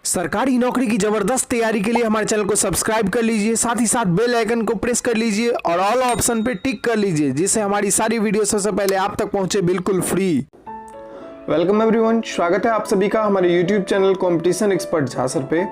सरकारी नौकरी की जबरदस्त तैयारी के लिए हमारे चैनल को सब्सक्राइब कर लीजिए, साथ ही साथ बेल आइकन को प्रेस कर लीजिए और ऑल ऑप्शन पे टिक कर लीजिए, जिससे हमारी सारी वीडियो सबसे पहले आप तक पहुंचे बिल्कुल फ्री। वेलकम एवरीवन, स्वागत है आप सभी का हमारे YouTube channel competition expert Jha sir पे।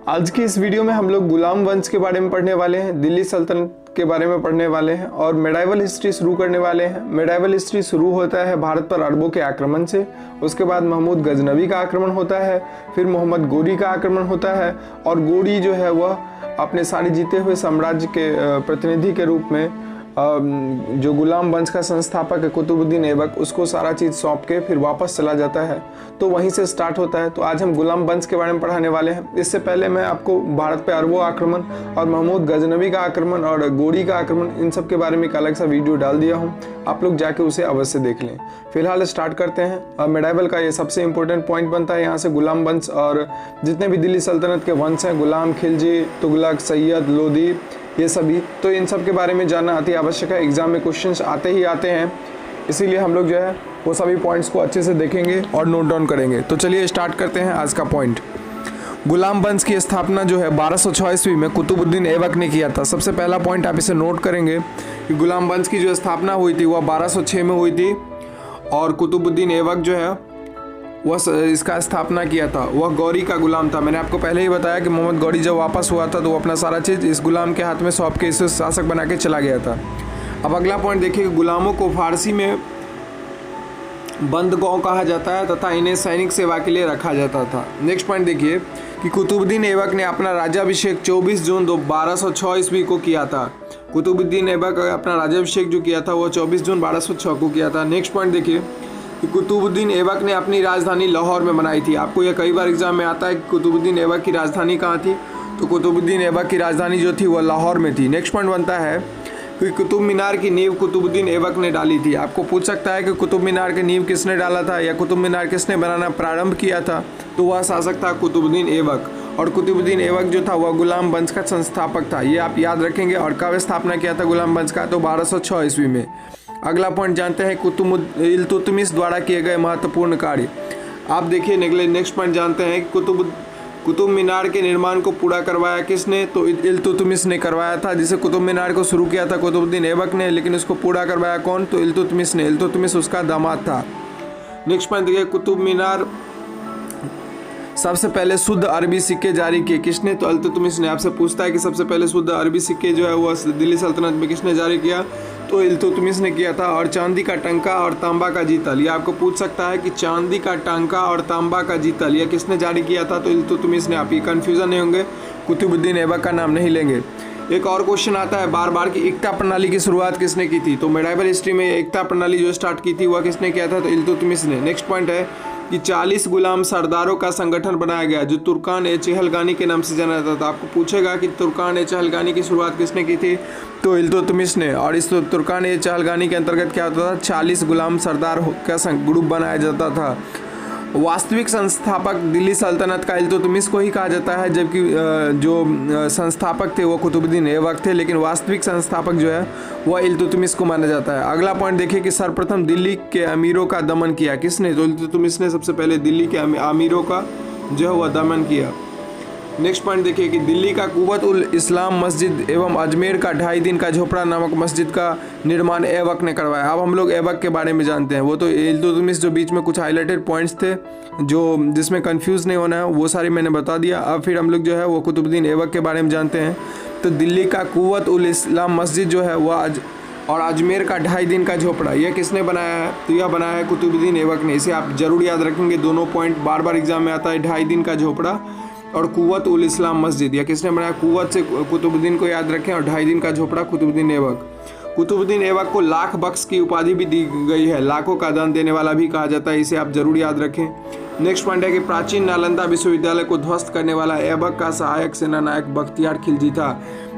आज की इस वीडियो में हम लोग गुलाम वंश के बारे में पढ़ने वाले हैं, दिल्ली सल्तनत के बारे में पढ़ने वाले हैं और मेडाइवल हिस्ट्री शुरू करने वाले हैं। मेडाइवल हिस्ट्री शुरू होता है भारत पर अरबों के आक्रमण से, उसके बाद महमूद गजनवी का आक्रमण होता है, फिर मोहम्मद गोरी का आक्रमण होता है और गोरी जो है वह अपने सारे जीते हुए साम्राज्य के प्रतिनिधि के रूप में जो गुलाम वंश का संस्थापक है कुतुबुद्दीन ऐबक, उसको सारा चीज़ सौंप के फिर वापस चला जाता है। तो वहीं से स्टार्ट होता है। तो आज हम गुलाम वंश के बारे में पढ़ाने वाले हैं। इससे पहले मैं आपको भारत पे अरबों आक्रमण और महमूद गजनवी का आक्रमण और गोरी का आक्रमण, इन सब के बारे में एक अलग सा वीडियो डाल दिया हूँ, आप लोग जाके उसे अवश्य देख लें। फिलहाल स्टार्ट करते हैं। मेडाइवल का ये सबसे इंपॉर्टेंट पॉइंट बनता है। यहाँ से गुलाम वंश और जितने भी दिल्ली सल्तनत के वंश हैं, गुलाम, खिलजी, तुगलक, सैयद, लोदी, ये सभी, तो इन सब के बारे में जानना अति आवश्यक है। एग्जाम में क्वेश्चंस आते ही आते हैं, इसीलिए हम लोग जो है वो सभी पॉइंट्स को अच्छे से देखेंगे और नोट डाउन करेंगे। तो चलिए स्टार्ट करते हैं आज का पॉइंट। गुलाम वंश की स्थापना जो है 1206 ईस्वी में कुतुबुद्दीन ऐबक ने किया था। सबसे पहला पॉइंट आप इसे नोट करेंगे कि गुलाम वंश की जो स्थापना हुई थी वह 1206 में हुई थी और कुतुबुद्दीन ऐबक जो है वह इसका स्थापना किया था। वह गौरी का गुलाम था। मैंने आपको पहले ही बताया कि मोहम्मद गौरी जब वापस हुआ था तो वो अपना सारा चीज़ इस गुलाम के हाथ में सौंप के इसे शासक बना के चला गया था। अब अगला पॉइंट देखिए कि गुलामों को फारसी में बंदगौ कहा जाता है तथा इन्हें सैनिक सेवा के लिए रखा जाता था। नेक्स्ट पॉइंट देखिए कि कुतुबुद्दीन ऐबक ने अपना राज्याभिषेक 24 जून 1206 ईस्वी को किया था। कुतुबुद्दीन ऐबक अपना राज्याभिषेक जो किया था वह 24 जून 1206 को किया था। नेक्स्ट पॉइंट देखिए कि कुतुबुद्दीन ऐबक ने अपनी राजधानी लाहौर में बनाई थी। आपको यह कई बार एग्जाम में आता है कि कुतुबुद्दीन ऐबक की राजधानी कहाँ थी, तो कुतुबुद्दीन ऐबक की राजधानी जो थी वह लाहौर में थी। नेक्स्ट पॉइंट बनता है कि कुतुब मीनार की नींव कुतुबुद्दीन ऐबक ने डाली थी। आपको पूछ सकता है कि कुतुब मीनार की नींव किसने डाला था या कुतुब मीनार किसने बनाना प्रारंभ किया था, तो वह शासक था कुतुबुद्दीन ऐबक। और कुतुबुद्दीन ऐबक जो था वह गुलाम वंश का संस्थापक था, ये आप याद रखेंगे। और कब स्थापना किया था गुलाम वंश का, तो 1206 ईस्वी में। अगला पॉइंट जानते हैं इल्तुतमिश द्वारा किए गए महत्वपूर्ण कार्य। आप देखिए नेक्स्ट पॉइंट जानते हैं कि कुतुब मीनार के निर्माण को पूरा करवाया किसने, तो इल्तुतमिश ने करवाया था। जिसे कुतुब मीनार को शुरू किया था कुतुबुद्दीन ऐबक ने, लेकिन उसको पूरा करवाया कौन, तो इल्तुतमिश ने। इल्तुतमिश उसका दामाद था। नेक्स्ट पॉइंट देखिए कुतुब मीनार सबसे पहले शुद्ध अरबी सिक्के जारी किए किसने, तो इल्तुतमिश ने। आपसे पूछता है कि सबसे पहले शुद्ध अरबी सिक्के जो है वह दिल्ली सल्तनत में किसने जारी किया, तो इल्तुतमिश ने किया था। और चांदी का टंका और तांबा का जीतल, ये आपको पूछ सकता है कि चांदी का टंका और तांबा का जीतल यह किसने जारी किया था, तो इल्तुतमिश ने। आप ये कन्फ्यूजन नहीं होंगे, कुतुबुद्दीन ऐबक का नाम नहीं लेंगे। एक और क्वेश्चन आता है बार बार कि एकता प्रणाली की शुरुआत किसने की थी, तो मेडाइवल हिस्ट्री में एकता प्रणाली जो स्टार्ट की थी वह किसने किया था, तो इल्तुतमिश ने। नेक्स्ट पॉइंट है कि 40 गुलाम सरदारों का संगठन बनाया गया जो तुर्कान-ए-चहलगानी के नाम से जाना जाता था। आपको पूछेगा कि तुर्कान-ए-चहलगानी की शुरुआत किसने की थी, तो इल्तुतमिश ने। और इस तुर्कान-ए-चहलगानी के अंतर्गत क्या होता था, 40 गुलाम सरदार का ग्रुप बनाया जाता था। वास्तविक संस्थापक दिल्ली सल्तनत का इल्तुतमिश को ही कहा जाता है, जबकि जो संस्थापक थे वो कुतुबुद्दीन ऐबक थे, लेकिन वास्तविक संस्थापक जो है वह इल्तुतमिश को माना जाता है। अगला पॉइंट देखिए कि सर्वप्रथम दिल्ली के अमीरों का दमन किया किसने, तो इल्तुतमिश ने सबसे पहले दिल्ली के अमीरों का जो है वह दमन किया। नेक्स्ट पॉइंट देखिए कि दिल्ली का कुव्वत उल इस्लाम मस्जिद एवं अजमेर का 2.5 दिन का झोपड़ा नामक मस्जिद का निर्माण ऐबक ने करवाया। अब हम लोग ऐबक के बारे में जानते हैं। वो तो इल्तुतमिश जो बीच में कुछ हाईलाइटेड पॉइंट्स थे जो जिसमें कंफ्यूज नहीं होना है वो सारी मैंने बता दिया। अब फिर हम लोग जो है वो कुतुबुद्दीन ऐबक के बारे में जानते हैं। तो दिल्ली का कुव्वत उल इस्लाम मस्जिद जो है वह और अजमेर का 2.5 दिन का झोपड़ा यह किसने बनाया है, तो यह बनाया है कुतुबुद्दीन ऐबक ने। इसे आप जरूर याद रखेंगे, दोनों पॉइंट बार बार एग्जाम में आता है। 2.5 दिन का झोपड़ा और कुव्वत उल इस्लाम मस्जिद यह किसने बनाया, कुव्वत से कुतुबुद्दीन को याद रखें और 2.5 दिन का झोपड़ा कुतुबुद्दीन ऐबक। कुतुबुद्दीन ऐबक को लाख बख्श की उपाधि भी दी गई है, लाखों का दान देने वाला भी कहा जाता है, इसे आप जरूर याद रखें। नेक्स्ट पॉइंट है कि प्राचीन नालंदा विश्वविद्यालय को ध्वस्त करने वाला ऐबक का सहायक सेनानायक बख्तियार खिलजी था।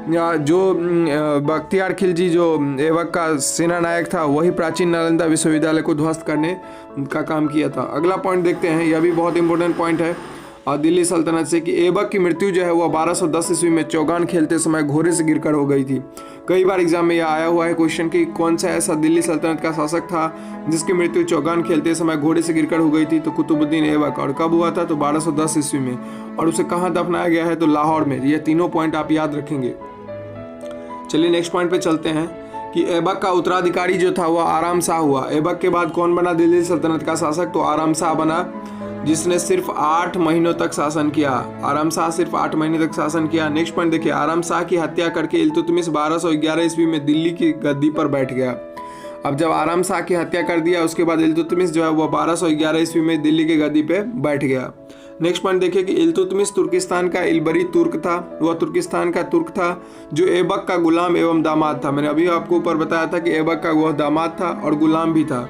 जो बख्तियार खिलजी जो ऐबक का सेनानायक था वही प्राचीन नालंदा विश्वविद्यालय को ध्वस्त करने का काम किया था। अगला पॉइंट देखते हैं, यह भी बहुत इंपॉर्टेंट पॉइंट है। दिल्ली सल्तनत से कि ऐबक की मृत्यु जो है वह 1210 ईस्वी में चौगान खेलते समय घोड़े से गिरकर हो गई थी। कई बार एग्जाम में यह आया हुआ है क्वेश्चन कि कौन सा ऐसा दिल्ली सल्तनत का शासक था जिसकी मृत्यु चौगान खेलते समय घोड़े से गिरकर हो गई थी। तो कुतुबुद्दीन ऐबक। और कब हुआ था? तो 1210 ईस्वी में। और उसे कहाँ दफनाया गया है? तो लाहौर में। ये तीनों पॉइंट आप याद रखेंगे। चलिए नेक्स्ट पॉइंट पे चलते हैं कि ऐबक का उत्तराधिकारी जो था वह आराम शाह हुआ। ऐबक के बाद कौन बना दिल्ली सल्तनत का शासक? तो आराम शाह बना, जिसने सिर्फ 8 महीनों तक शासन किया। आराम शाह सिर्फ 8 महीने तक शासन किया। नेक्स्ट पॉइंट देखिए, आराम शाह की हत्या करके इल्तुतमिश 1211 ईस्वी में दिल्ली की गद्दी पर बैठ गया। अब जब आराम शाह की हत्या कर दिया उसके बाद इल्तुतमिश जो है वह 1211 ईस्वी में दिल्ली की गद्दी पे बैठ गया। नेक्स्ट पॉइंट देखिए कि इल्तुतमिश तुर्किस्तान का इलबरी तुर्क था। वह तुर्किस्तान का तुर्क था जो ऐबक का गुलाम एवं दामाद था। मैंने अभी आपको ऊपर बताया था कि ऐबक का वह दामाद था और गुलाम भी था।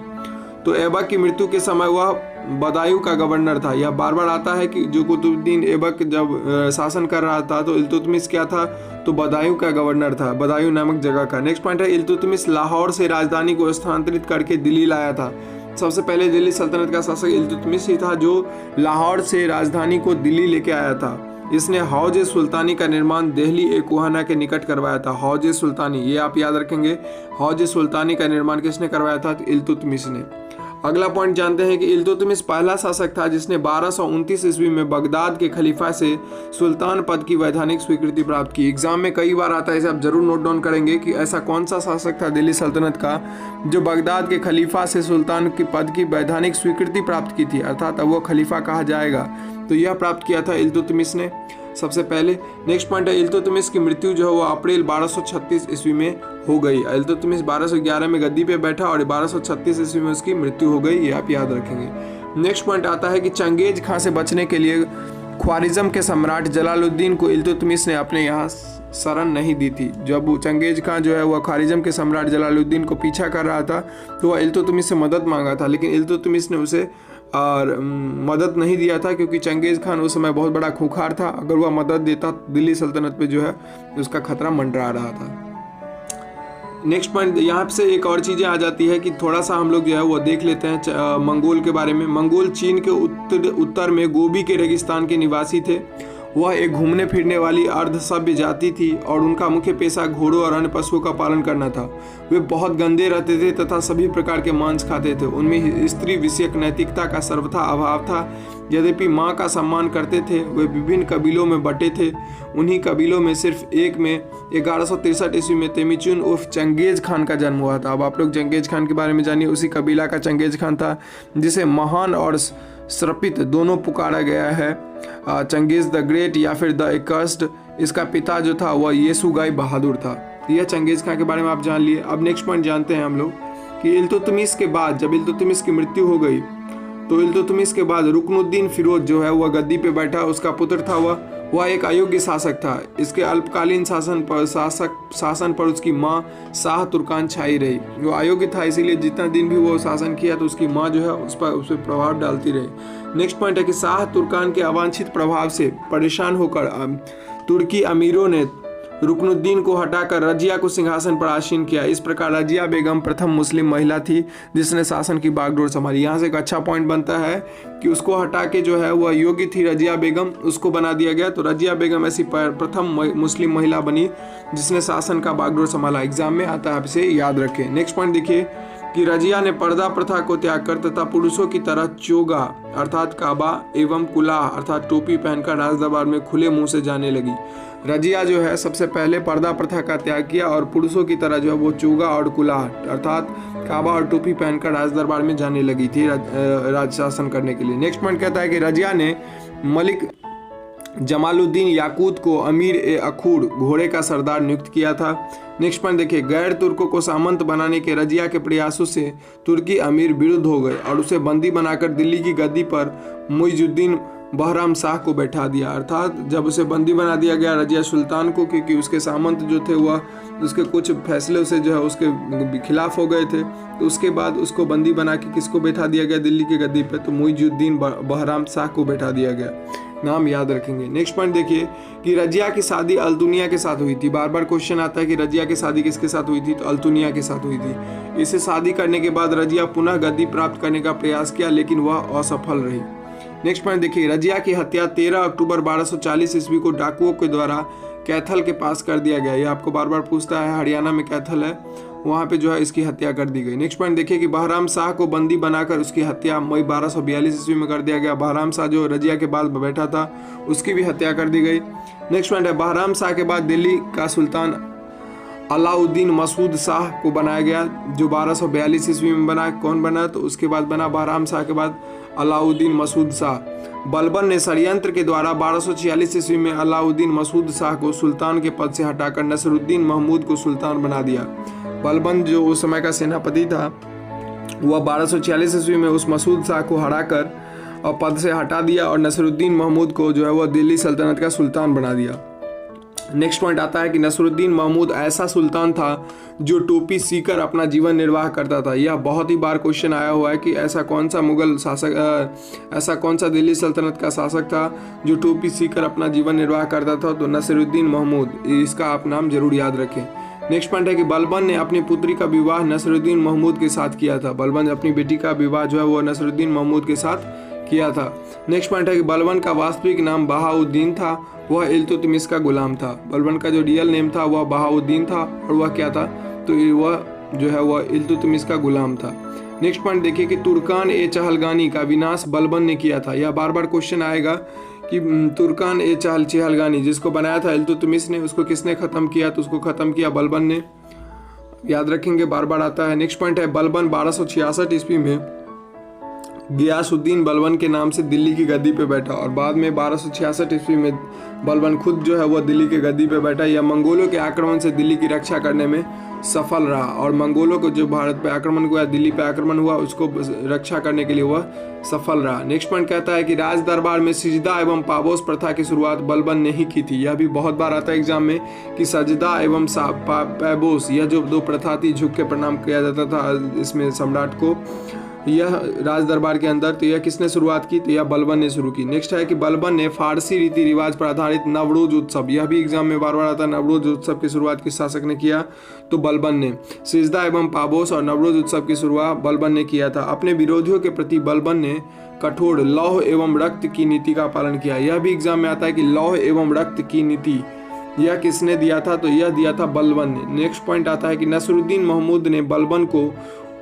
तो ऐबक की मृत्यु के समय वह बदायूं का गवर्नर था। यह बार बार आता है कि जो कुतुबुद्दीन ऐबक जब शासन कर रहा था तो इल्तुतमिश क्या था? तो बदायूं का गवर्नर था, बदायूं नामक जगह का। नेक्स्ट पॉइंट है इल्तुतमिश लाहौर से राजधानी को स्थानांतरित करके दिल्ली लाया था। सबसे पहले दिल्ली सल्तनत का शासक इल्तुतमिश ही था जो लाहौर से राजधानी को दिल्ली लेके आया था। इसने हौज सुल्तानी का निर्माण दिल्ली ए कोहाना के निकट करवाया था। हौज सुल्तानी, ये आप याद रखेंगे। हौज सुल्तानी का निर्माण किसने करवाया था? तो इल्तुतमिश ने। अगला पॉइंट जानते हैं कि इल्तुतमिश पहला शासक था जिसने 1229 ईस्वी में बगदाद के खलीफा से सुल्तान पद की वैधानिक स्वीकृति प्राप्त की। एग्जाम में कई बार आता है, इसे आप जरूर नोट डाउन करेंगे कि ऐसा कौन सा शासक था दिल्ली सल्तनत का जो बगदाद के खलीफा से सुल्तान की पद की वैधानिक स्वीकृति प्राप्त की थी, अर्थात अब वो खलीफा कहा जाएगा। तो यह प्राप्त किया था इल्तुतमिश ने सबसे पहले। नेक्स्ट पॉइंट है इल्तुतमिश की मृत्यु जो है वो अप्रैल 1236 ईस्वी में हो गई। इल्तुतमिश 1211 में गद्दी पे बैठा और 1236 ईस्वी में उसकी मृत्यु हो गई, ये आप याद रखेंगे। नेक्स्ट पॉइंट आता है कि चंगेज खां से बचने के लिए ख्वारिज्म के सम्राट जलालुद्दीन को इल्तुतमिश ने अपने यहाँ शरण नहीं दी थी। जब चंगेज खां जो है वह ख्वारिज्म के सम्राट जलालुद्दीन को पीछा कर रहा था तो वह इल्तुतमिश से मदद मांगा था, लेकिन इल्तुतमिश ने उसे और मदद नहीं दिया था क्योंकि चंगेज खान उस समय बहुत बड़ा खूंखार था। अगर वह मदद देता दिल्ली सल्तनत पे जो है उसका खतरा मंडरा रहा था। नेक्स्ट पॉइंट यहाँ से एक और चीज़ें आ जाती है कि थोड़ा सा हम लोग जो है वो देख लेते हैं मंगोल के बारे में। मंगोल चीन के उत्तर में गोबी के रेगिस्तान के निवासी थे। वह एक घूमने फिरने वाली अर्ध सभ्य जाति थी और उनका मुख्य पेशा घोड़ों और अन्य पशुओं का पालन करना था। वे बहुत गंदे रहते थे तथा सभी प्रकार के मांस खाते थे। उनमें स्त्री विषयक नैतिकता का सर्वथा अभाव था। यद्यपि माँ का सम्मान करते थे। वे विभिन्न कबीलों में बटे थे। उन्हीं कबीलों में सिर्फ एक में 1163 ईस्वी में तेमिचुन उर्फ चंगेज खान का जन्म हुआ था। अब आप लोग चंगेज खान के बारे में जानिए। उसी कबीला का चंगेज खान था जिसे महान और श्रपित दोनों पुकारा गया है। चंगेज द ग्रेट या फिर द एकस्ट। इसका पिता जो था वह येसुगाई बहादुर था। यह चंगेज खान के बारे में आप जान लिए। अब नेक्स्ट पॉइंट जानते हैं हम लोग कि इल्तुतमिश के बाद जब इल्तुतमिश की मृत्यु हो गई तो इल्तुतमिश के बाद रुकनुद्दीन फिरोज जो है वह गद्दी पे बैठा। उसका पुत्र था वह एक अयोग्य शासक था। इसके अल्पकालीन शासन पर उसकी माँ शाह तुर्कान छाई रही। वो अयोग्य था, इसीलिए जितना दिन भी वो शासन किया तो उसकी माँ जो है उस पर प्रभाव डालती रही। नेक्स्ट पॉइंट है कि शाह तुर्कान के अवांछित प्रभाव से परेशान होकर तुर्की अमीरों ने रुकनुद्दीन को हटाकर रजिया को सिंहासन पर आसीन किया। इस प्रकार रजिया बेगम प्रथम मुस्लिम महिला थी जिसने शासन की बागडोर संभाली। यहाँ से एक अच्छा पॉइंट बनता है कि उसको हटा के जो है वह योग्य थी रजिया बेगम, उसको बना दिया गया। तो रजिया बेगम ऐसी प्रथम मुस्लिम महिला बनी जिसने शासन का बागडोर संभाला। एग्जाम में आता है, आप इसे याद रखें। नेक्स्ट पॉइंट देखिए कि रजिया ने पर्दा प्रथा को त्याग कर तथा पुरुषों की तरह चोगा अर्थात काबा एवं कुलाह अर्थात टोपी पहनकर राजदरबार में खुले मुंह से जाने लगी। रजिया जो है सबसे पहले पर्दा प्रथा का त्याग किया और पुरुषों की तरह जो है वो चोगा और कुलाह अर्थात काबा और टोपी पहनकर राजदरबार में जाने लगी थी राज शासन करने के लिए। नेक्स्ट पॉइंट कहता है कि रजिया ने मलिक जमालुद्दीन याकूत को अमीर ए अखूर घोड़े का सरदार नियुक्त किया था। नेक्स्ट पॉइंट देखिए, गैर तुर्कों को सामंत बनाने के रजिया के प्रयासों से तुर्की अमीर विरुद्ध हो गए और उसे बंदी बनाकर दिल्ली की गद्दी पर मुइजुद्दीन बहराम शाह को बैठा दिया। अर्थात जब उसे बंदी बना दिया गया रजिया सुल्तान को, क्योंकि उसके सामंत जो थे वह उसके कुछ फैसले से जो है उसके खिलाफ हो गए थे, तो उसके बाद उसको बंदी बना के किसको बैठा दिया गया दिल्ली की गद्दी पे? तो मुइजुद्दीन बहराम शाह को बैठा दिया गया। नाम याद रखेंगे। नेक्स्ट पॉइंट देखिए कि रजिया की शादी अल्तुनिया के साथ हुई थी। बार बार क्वेश्चन आता है कि रजिया की शादी किसके साथ हुई थी? तो अल्तुनिया के साथ हुई थी। इसे शादी करने के बाद रजिया पुनः गद्दी प्राप्त करने का प्रयास किया लेकिन वह असफल रही। नेक्स्ट पॉइंट देखिए, रजिया की हत्या 13 अक्टूबर 1240 ईस्वी को डाकुओं के द्वारा कैथल के पास कर दिया गया। ये आपको बार बार पूछता है, हरियाणा में कैथल है, वहाँ पे जो है इसकी हत्या कर दी गई। नेक्स्ट पॉइंट देखिए कि बहराम शाह को बंदी बनाकर उसकी हत्या मई 1242 ईस्वी में कर दिया गया। बहराम शाह जो रजिया के बाद बैठा था उसकी भी हत्या कर दी गई। नेक्स्ट पॉइंट है, बहराम शाह के बाद दिल्ली का सुल्तान अलाउद्दीन मसूद शाह को बनाया गया, जो 1242 ईस्वी में बना। कौन बना? तो उसके बाद बना बहराम शाह के बाद अलाउद्दीन मसूद शाह। बलबन ने षड्यंत्र के द्वारा 1246 ईस्वी में अलाउद्दीन मसूद शाह को सुल्तान के पद से हटाकर नसरुद्दीन महमूद को सुल्तान बना दिया। बलबन जो उस समय का सेनापति था, वह 1246 ईस्वी में उस मसूद शाह को हराकर और पद से हटा दिया और नसरुद्दीन महमूद को जो है वह दिल्ली सल्तनत का सुल्तान बना दिया। नेक्स्ट पॉइंट आता है कि नसरुद्दीन महमूद ऐसा सुल्तान था जो टोपी सीकर अपना जीवन निर्वाह करता था। यह बहुत ही बार क्वेश्चन आया हुआ है कि ऐसा कौन सा मुगल शासक, ऐसा कौन सा दिल्ली सल्तनत का शासक था जो टोपी सीकर अपना जीवन निर्वाह करता था? तो नसरुद्दीन महमूद, इसका आप नाम जरूर याद रखें। नेक्स्ट पॉइंट है कि बलबन ने अपनी पुत्री का विवाह नसरुद्दीन महमूद के साथ किया था। बलबन ने अपनी बेटी का विवाह जो है वो नसरुद्दीन महमूद के साथ किया था। नेक्स्ट पॉइंट है कि बलबन का वास्तविक नाम बहाउद्दीन था, वह इल्तुतमिश का गुलाम था। बलबन का जो रियल नेम था वह बहाउद्दीन था और वह क्या था? तो वह जो है वह इल्तुतमिश का गुलाम था। नेक्स्ट पॉइंट देखिए कि तुर्कान ए चहलगानी का विनाश बलबन ने किया था। यह बार बार क्वेश्चन आएगा कि तुर्कान ए चहलगानी जिसको बनाया था इल्तुतमिश ने, उसको किसने खत्म किया? तो उसको खत्म किया बलबन ने, याद रखेंगे, बार बार आता है। नेक्स्ट पॉइंट है, बलबन 1266 ईस्वी में गियासुद्दीन बलबन के नाम से दिल्ली की गद्दी पे बैठा और बाद में 1266 ईस्वी में बलबन खुद जो है वह दिल्ली के गद्दी पे बैठा। यह मंगोलों के आक्रमण से दिल्ली की रक्षा करने में सफल रहा और मंगोलों को जो भारत पे आक्रमण हुआ, दिल्ली पे आक्रमण हुआ, उसको रक्षा करने के लिए वह सफल रहा। नेक्स्ट पॉइंट कहता है कि राज दरबार में सजदा एवं पाबोस प्रथा की शुरुआत बलबन ने ही की थी। यह भी बहुत बार आता है एग्जाम में कि सजदा एवं पाबोस, यह जो दो प्रथा थी, झुक के प्रणाम किया जाता था इसमें सम्राट को, यह राज दरबार के अंदर, तो यह किसने शुरुआत की? तो यह बलबन ने शुरू की। नेक्स्ट है कि बलबन ने फारसी रीति रिवाज पर आधारित नवरोज उत्सव, यह भी एग्जाम में बार बार आता है, नवरोज उत्सव की शुरुआत किस शासक ने किया? तो बलबन ने। सिजदा एवं पाबोस और नवरोज उत्सव की शुरुआत बलबन ने किया था। अपने विरोधियों के प्रति बलबन ने कठोर लौह एवं रक्त की नीति का पालन किया। यह भी एग्जाम में आता है कि लौह एवं रक्त की नीति यह किसने दिया था? तो यह दिया था बलबन ने। नेक्स्ट पॉइंट आता है कि नसरुद्दीन महमूद ने बलबन को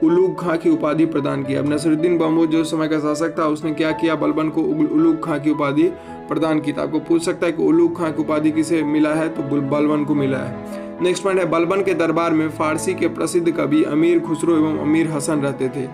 उलूग खां की उपाधि प्रदान की। अब नसरुद्दीन महमूद जो समय का शासक था उसने क्या किया? बलबन को उलूग खां की उपाधि प्रदान की। तो आपको पूछ सकता है कि उलूग खां की उपाधि किसे मिला है? तो बलबन को मिला है। नेक्स्ट पॉइंट है, बलबन के दरबार में फारसी के प्रसिद्ध कवि अमीर खुसरो एवं अमीर हसन रहते थे।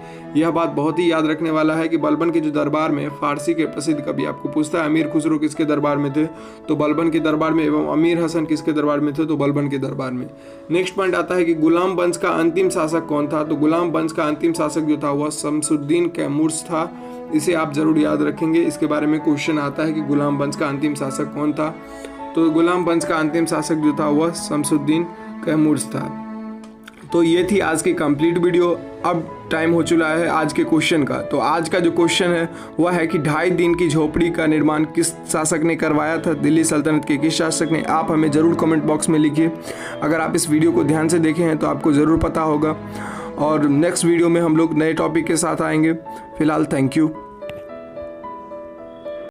यह बात बहुत ही याद रखने वाला है कि बलबन के जो दरबार में फारसी के प्रसिद्ध कवि, आपको पूछता है अमीर खुसरो किसके दरबार में थे? तो बलबन के दरबार में, एवं अमीर हसन किसके दरबार में थे? तो बलबन के दरबार में। नेक्स्ट पॉइंट आता है कि गुलाम वंश का अंतिम शासक कौन था? तो गुलाम वंश का अंतिम शासक जो था वह शमसुद्दीन कैमूर्स था। इसे आप जरूर याद रखेंगे, इसके बारे में क्वेश्चन आता है कि गुलाम वंश का अंतिम शासक कौन था? तो गुलाम वंश का अंतिम शासक जो था वह शमसुद्दीन कैमूर्स था। तो ये थी आज की कंप्लीट वीडियो। अब टाइम हो चुका है आज के क्वेश्चन का। तो आज का जो क्वेश्चन है वह है कि 2.5 दिन की झोपड़ी का निर्माण किस शासक ने करवाया था? दिल्ली सल्तनत के किस शासक ने? आप हमें ज़रूर कमेंट बॉक्स में लिखिए। अगर आप इस वीडियो को ध्यान से देखे हैं तो आपको ज़रूर पता होगा। और नेक्स्ट वीडियो में हम लोग नए टॉपिक के साथ आएंगे। फिलहाल थैंक यू।